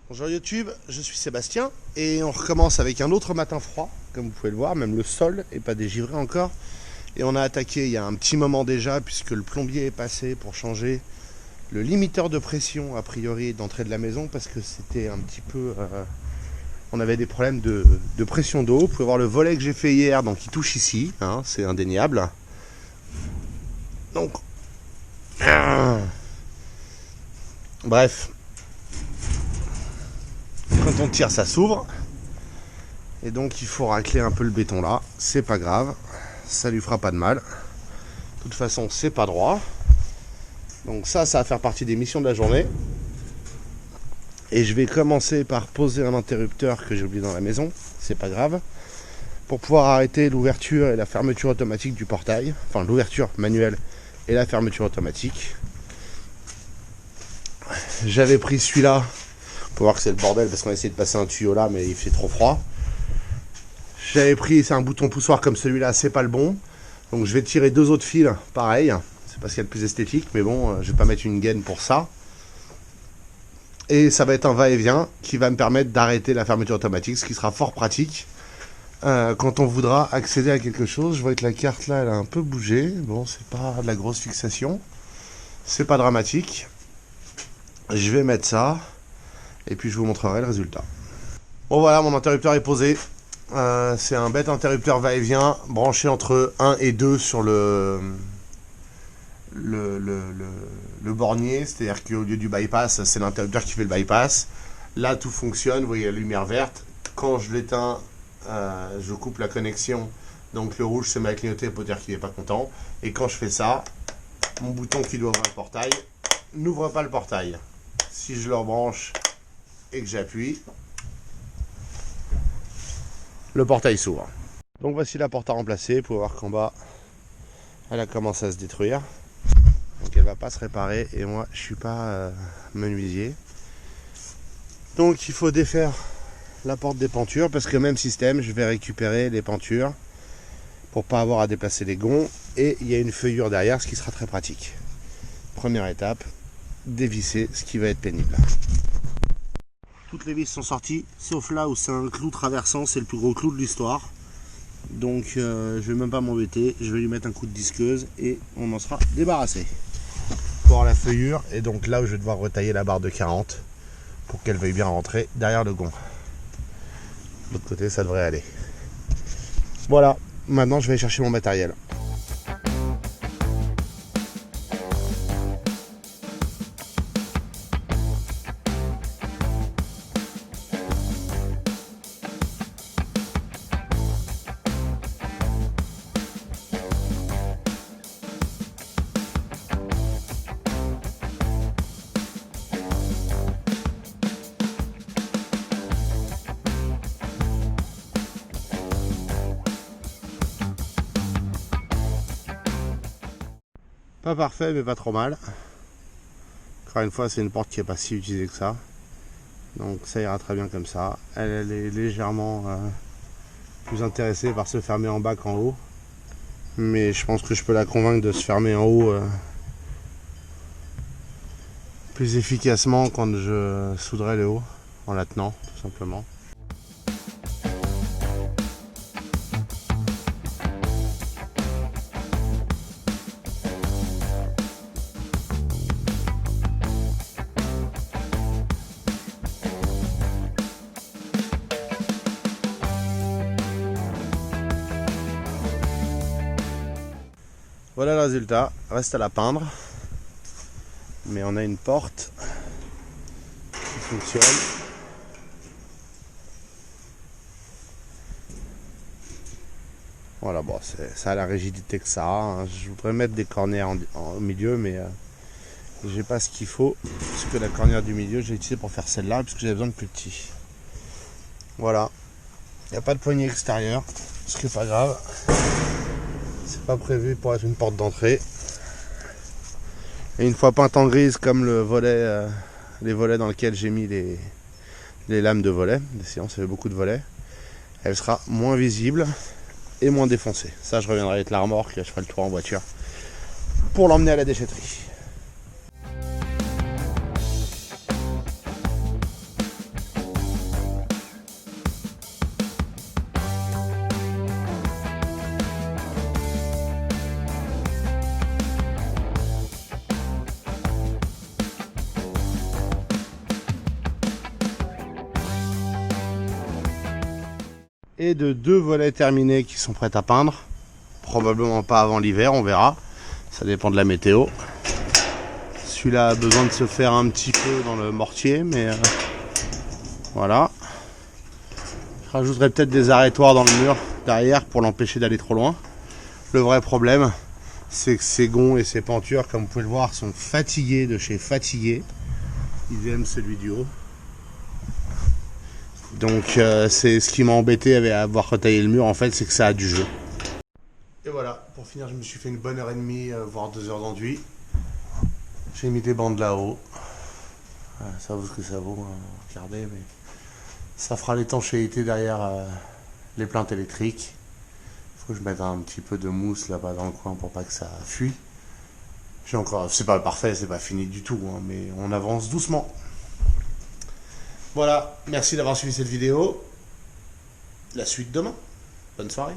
Bonjour YouTube, je suis Sébastien et on recommence avec un autre matin froid, comme vous pouvez le voir, même le sol n'est pas dégivré encore. Et on a attaqué il y a un petit moment déjà puisque le plombier est passé pour changer le limiteur de pression a priori d'entrée de la maison parce que c'était un petit peu... on avait des problèmes de pression d'eau. Vous pouvez voir le volet que j'ai fait hier, donc il touche ici, hein, c'est indéniable. Donc... bref. Quand on tire, ça s'ouvre. Et donc il faut racler un peu le béton là. C'est pas grave. Ça lui fera pas de mal. De toute façon, c'est pas droit. Donc ça va faire partie des missions de la journée. Et je vais commencer par poser un interrupteur que j'ai oublié dans la maison. C'est pas grave. Pour pouvoir arrêter l'ouverture et la fermeture automatique du portail. Enfin, l'ouverture manuelle et la fermeture automatique. J'avais pris celui-là. Faut voir que c'est le bordel parce qu'on a essayé de passer un tuyau là, mais il fait trop froid. J'avais pris, c'est un bouton poussoir comme celui-là, c'est pas le bon. Donc je vais tirer deux autres fils, pareil. C'est pas ce qu'il y a de plus esthétique, mais bon, je vais pas mettre une gaine pour ça. Et ça va être un va-et-vient qui va me permettre d'arrêter la fermeture automatique, ce qui sera fort pratique quand on voudra accéder à quelque chose. Je vois que la carte là, elle a un peu bougé. Bon, c'est pas de la grosse fixation. C'est pas dramatique. Je vais mettre ça. Et puis je vous montrerai le résultat. Bon voilà, mon interrupteur est posé. C'est un bête interrupteur va-et-vient branché entre 1 et 2 sur le bornier. C'est-à-dire qu'au lieu du bypass, c'est l'interrupteur qui fait le bypass. Là, tout fonctionne. Vous voyez la lumière verte. Quand je l'éteins, je coupe la connexion. Donc le rouge se met à clignoter pour dire qu'il n'est pas content. Et quand je fais ça, mon bouton qui doit ouvrir le portail n'ouvre pas le portail. Si je le rebranche et que j'appuie, le portail s'ouvre. Donc voici la porte à remplacer. Vous pouvez voir qu'en bas elle a commencé à se détruire, donc elle va pas se réparer et moi je suis pas menuisier, donc il faut défaire la porte des pentures parce que même système, je vais récupérer les pentures pour pas avoir à déplacer les gonds et il y a une feuillure derrière, ce qui sera très pratique. Première étape, dévisser, ce qui va être pénible. Toutes les vis sont sorties, sauf là où c'est un clou traversant, c'est le plus gros clou de l'histoire. Donc je vais même pas m'embêter, je vais lui mettre un coup de disqueuse et on en sera débarrassé. Pour la feuillure, et donc là où je vais devoir retailler la barre de 40 pour qu'elle veuille bien rentrer derrière le gond. De l'autre côté, ça devrait aller. Voilà, maintenant je vais aller chercher mon matériel. Pas parfait, mais pas trop mal. Encore une fois, c'est une porte qui n'est pas si utilisée que ça. Donc ça ira très bien comme ça. Elle est légèrement plus intéressée par se fermer en bas qu'en haut. Mais je pense que je peux la convaincre de se fermer en haut plus efficacement quand je souderai le haut, en la tenant, tout simplement. Voilà le résultat, reste à la peindre, mais on a une porte qui fonctionne. Voilà, bon, ça a la rigidité que ça a, hein. Je voudrais mettre des cornières au milieu, mais j'ai pas ce qu'il faut, puisque la cornière du milieu, j'ai utilisé pour faire celle-là, puisque j'avais besoin de plus petit. Voilà, il n'y a pas de poignée extérieure, ce qui n'est pas grave. C'est pas prévu pour être une porte d'entrée. Et une fois peinte en grise comme le volet, les volets dans lesquels j'ai mis les lames de volet, sinon ça fait beaucoup de volets, elle sera moins visible et moins défoncée. Ça, je reviendrai avec la remorque et je ferai le tour en voiture pour l'emmener à la déchetterie. et de 2 volets terminés qui sont prêts à peindre. Probablement pas avant l'hiver, on verra. Ça dépend de la météo. Celui-là a besoin de se faire un petit peu dans le mortier, mais voilà. Je rajouterai peut-être des arrêtoirs dans le mur derrière pour l'empêcher d'aller trop loin. Le vrai problème, c'est que ces gonds et ces pentures, comme vous pouvez le voir, sont fatigués de chez Fatigué. Idem celui du haut. Donc c'est ce qui m'a embêté avec avoir retaillé le mur, en fait, c'est que ça a du jeu. Et voilà, pour finir, je me suis fait une bonne heure et demie, voire 2 heures d'enduit. J'ai mis des bandes là-haut. Ça vaut ce que ça vaut, hein, regardez, mais ça fera l'étanchéité derrière les plaintes électriques. Il faut que je mette un petit peu de mousse là-bas dans le coin pour pas que ça fuit. J'ai encore, c'est pas parfait, c'est pas fini du tout, hein, mais on avance doucement. Voilà, merci d'avoir suivi cette vidéo. La suite demain. Bonne soirée.